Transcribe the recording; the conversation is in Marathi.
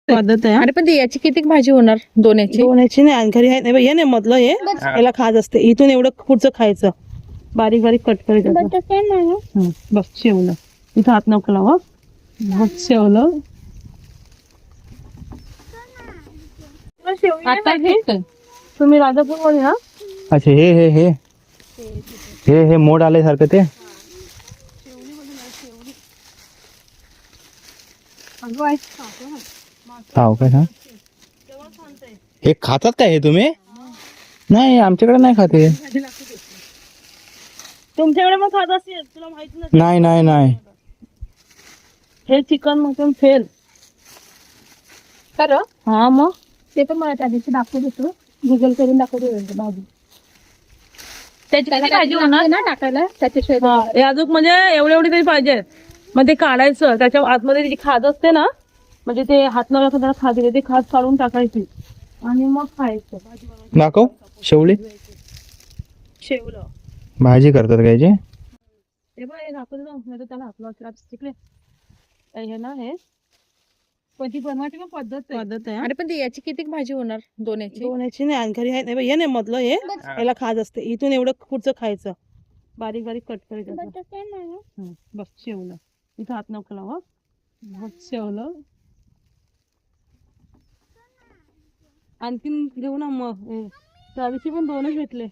पद्धत आहे. अरे पण ते याची किती भाजी होणार? दोन्याची दोन्हीची नाही, आणि घरी आहे नाही हे नाही मधलं हे याला खाज असते. इथून एवढं पुढचं खायचं, बारीक बारीक कट करायचं. बस शेवलं, इथं हात नको लावा. बस शेवलं. आता हे तुम्ही राजापूर मध्ये हा अच्छा हे हे हे हे हे मोड आल्यासारखं ते हाव काय हा? हे खातात काय हे तुम्ही? नाही आमच्याकडे नाही खाते. तुमच्याकडे मग खात असेल, तुला माहिती नाही. नाही नाही नाही हे चिकन मटन फेल. खरं हा मग ते पण मला त्या दिवशी दाखवत होतो, गुगल करून दाखवत होतो भाजी. त्याची त्याला किती भाजी काळजी होणार ना टाकायला त्याच्याशिवाय हा, हे अजून म्हणजे एवढी एवढी तरी पाहिजे. मग ते काढायचं, त्याच्या आतमध्ये जी खाज असते ना, म्हणजे ते हात न त्याला खाज येते, ते खाज काढून टाकायची आणि मग खायचं. दाखव शेवली शेवलं भाजी करतात काय जे? हे बघ, हे दाखवतो ना, नाही तर त्याला हात लावायचं तिकडे. हे ना हे पण ती बनवायची पण पद्धत आहे. अरे पण ते याची किती भाजी होणार? दोन्याची दोन्हीची नाही, आणि घरी आहे नाही हे नाही मधलं हे याला खाज असते. इथून एवढं पुढचं खायचं, बारीक बारीक कट करायचं. बस शेवलं, इथं हात नको लावा. बस शेवलं. आणखीन घेऊ ना मग, त्या दिवशी पण दोनच घेतले.